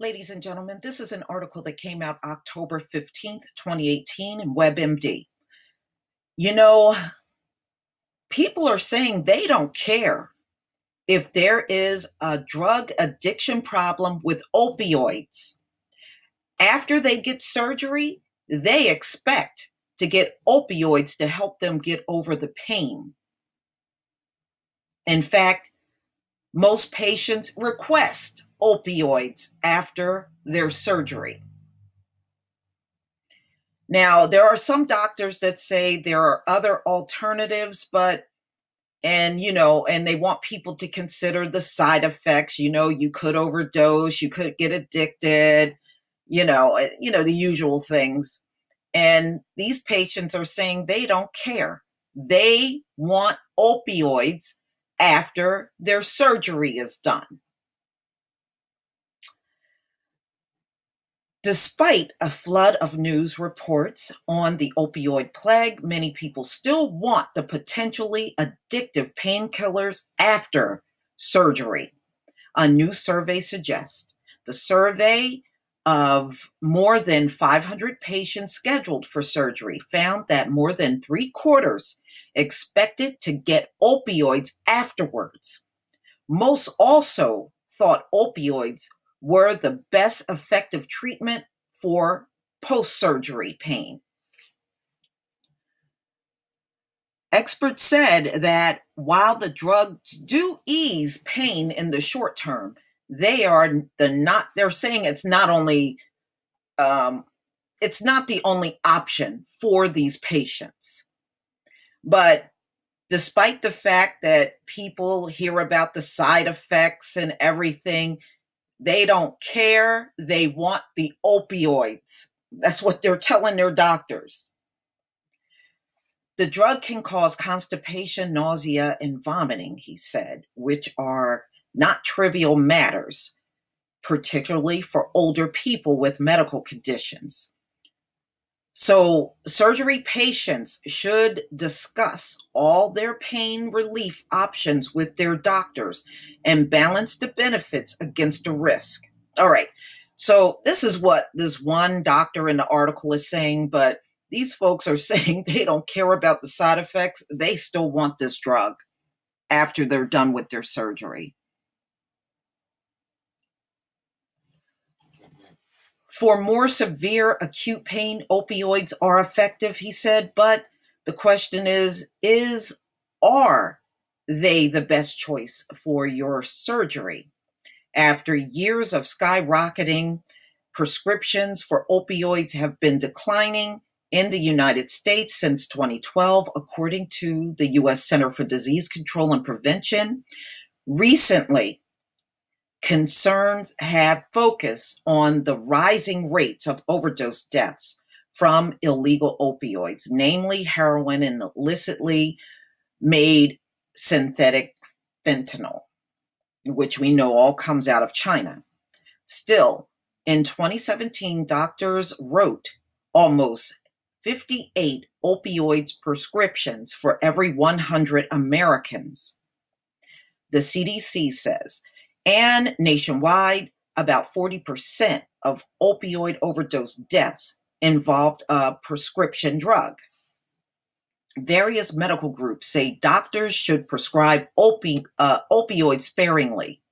Ladies and gentlemen, this is an article that came out October 15th, 2018 in WebMD. You know, people are saying they don't care if there is a drug addiction problem with opioids. After they get surgery, they expect to get opioids to help them get over the pain. In fact, most patients request opioids after their surgery. Now, there are some doctors that say there are other alternatives, and they want people to consider the side effects. You could overdose, you could get addicted, the usual things. And these patients are saying they don't care. They want opioids after their surgery is done. Despite a flood of news reports on the opioid plague, many people still want the potentially addictive painkillers after surgery. A new survey suggests the survey of more than 500 patients scheduled for surgery found that more than 3/4 expected to get opioids afterwards. Most also thought opioids were the best effective treatment for post-surgery pain. Experts said that while the drugs do ease pain in the short term, they're saying it's not the only option for these patients. But despite the fact that people hear about the side effects and everything, they don't care. They want the opioids. That's what they're telling their doctors. The drug can cause constipation, nausea, and vomiting, he said, which are not trivial matters, particularly for older people with medical conditions. So surgery patients should discuss all their pain relief options with their doctors and balance the benefits against the risk. All right. So this is what this one doctor in the article is saying, but these folks are saying they don't care about the side effects. They still want this drug after they're done with their surgery. For more severe acute pain, opioids are effective, he said, but the question is are they the best choice for your surgery? After years of skyrocketing, prescriptions for opioids have been declining in the United States since 2012, according to the U.S. Center for Disease Control and Prevention. Recently, concerns have focused on the rising rates of overdose deaths from illegal opioids, namely heroin and illicitly made synthetic fentanyl, which we know all comes out of China. Still, in 2017, doctors wrote almost 58 opioids prescriptions for every 100 Americans, the CDC says. And nationwide, about 40% of opioid overdose deaths involved a prescription drug. Various medical groups say doctors should prescribe opioids sparingly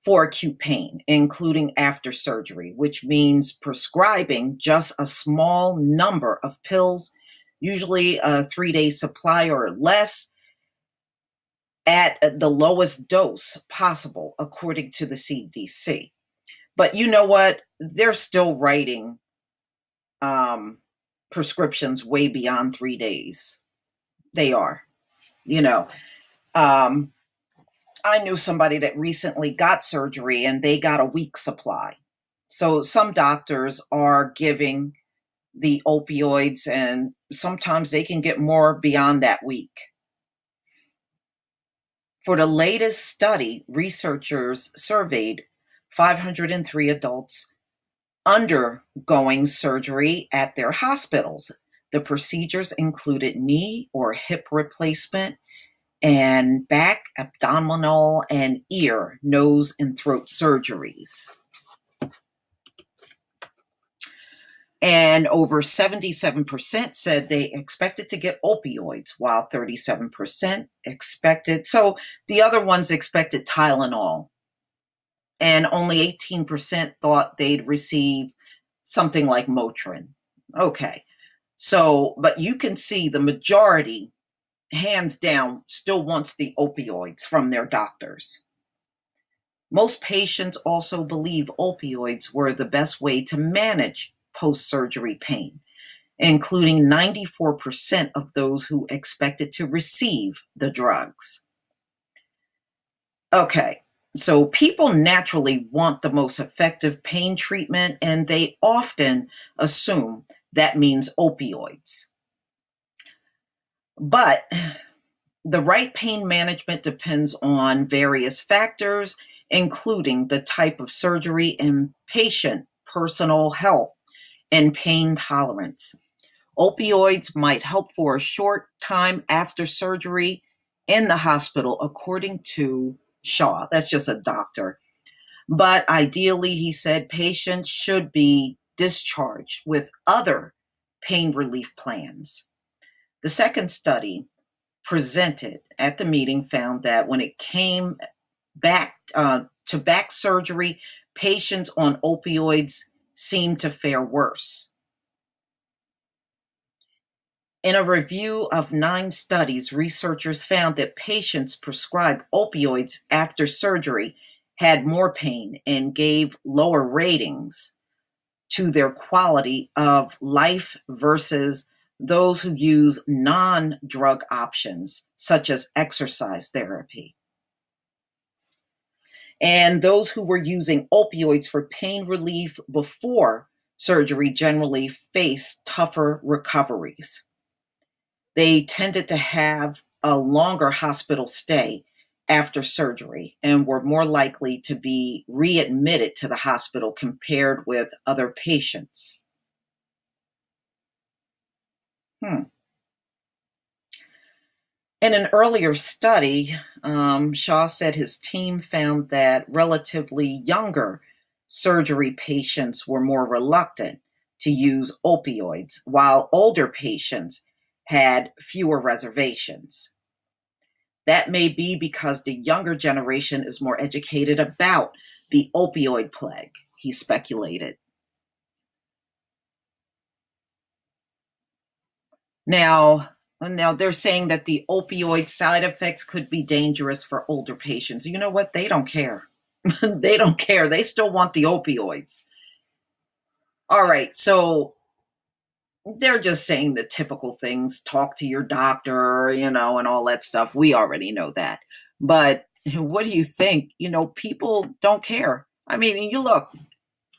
for acute pain, including after surgery, which means prescribing just a small number of pills, usually a 3-day supply or less, at the lowest dose possible, according to the CDC. But you know what? They're still writing prescriptions way beyond 3 days. They are. I knew somebody that recently got surgery and they got a week supply. So some doctors are giving the opioids and sometimes they can get more beyond that week. For the latest study, researchers surveyed 503 adults undergoing surgery at their hospitals. The procedures included knee or hip replacement and back, abdominal, and ear, nose, and throat surgeries. And over 77% said they expected to get opioids, while 37% expected. So the other ones expected Tylenol. And only 18% thought they'd receive something like Motrin. Okay. So, but you can see the majority, hands down, still wants the opioids from their doctors. Most patients also believe opioids were the best way to manage post-surgery pain, including 94% of those who expected to receive the drugs. Okay, so people naturally want the most effective pain treatment, and they often assume that means opioids. But the right pain management depends on various factors, including the type of surgery and patient personal health and pain tolerance. Opioids might help for a short time after surgery in the hospital, according to Shaw. That's just a doctor. But ideally, he said, patients should be discharged with other pain relief plans. The second study presented at the meeting found that when it came back to back surgery, patients on opioids seemed to fare worse. In a review of 9 studies, researchers found that patients prescribed opioids after surgery had more pain and gave lower ratings to their quality of life versus those who use non-drug options, such as exercise therapy. And those who were using opioids for pain relief before surgery generally faced tougher recoveries. They tended to have a longer hospital stay after surgery and were more likely to be readmitted to the hospital compared with other patients. In an earlier study, Shaw said his team found that relatively younger surgery patients were more reluctant to use opioids, while older patients had fewer reservations. That may be because the younger generation is more educated about the opioid plague, he speculated. Now they're saying that the opioid side effects could be dangerous for older patients. You know what? They don't care. They don't care. They still want the opioids. All right, so they're just saying the typical things, talk to your doctor, and all that stuff. We already know that. But what do you think? People don't care. I mean, you look,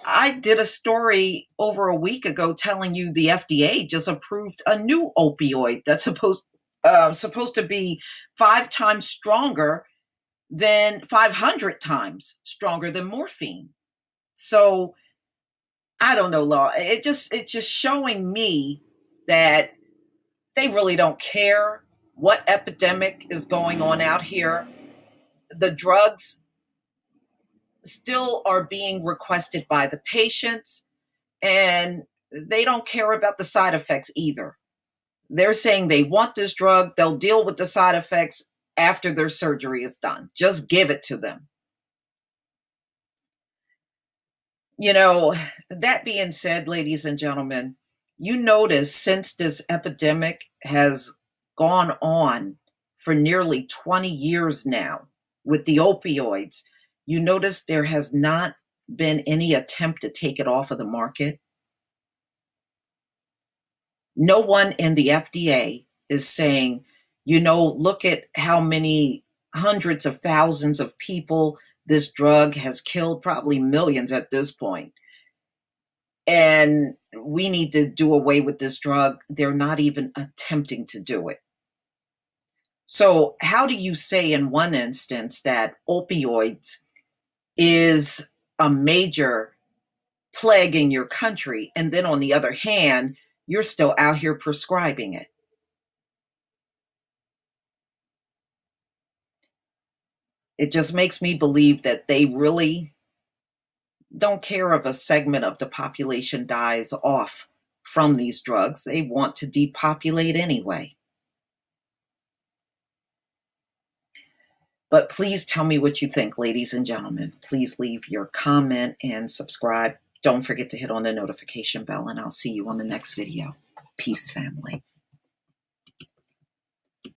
I did a story over a week ago telling you the FDA just approved a new opioid that's supposed to be 5 times stronger than 500 times stronger than morphine. So I don't know, Law. It's just showing me that they really don't care what epidemic is going on out here. The drugs still are being requested by the patients, and they don't care about the side effects either. They're saying they want this drug. They'll deal with the side effects after their surgery is done. Just give it to them. That being said, ladies and gentlemen, you notice since this epidemic has gone on for nearly 20 years now with the opioids, you notice there has not been any attempt to take it off of the market. No one in the FDA is saying, look at how many hundreds of thousands of people this drug has killed, probably millions at this point. And we need to do away with this drug. They're not even attempting to do it. So how do you say in one instance that opioids is a major plague in your country, and then on the other hand, you're still out here prescribing it? It just makes me believe that they really don't care if a segment of the population dies off from these drugs. They want to depopulate anyway. But please tell me what you think, ladies and gentlemen. Please leave your comment and subscribe. Don't forget to hit on the notification bell, and I'll see you on the next video. Peace, family.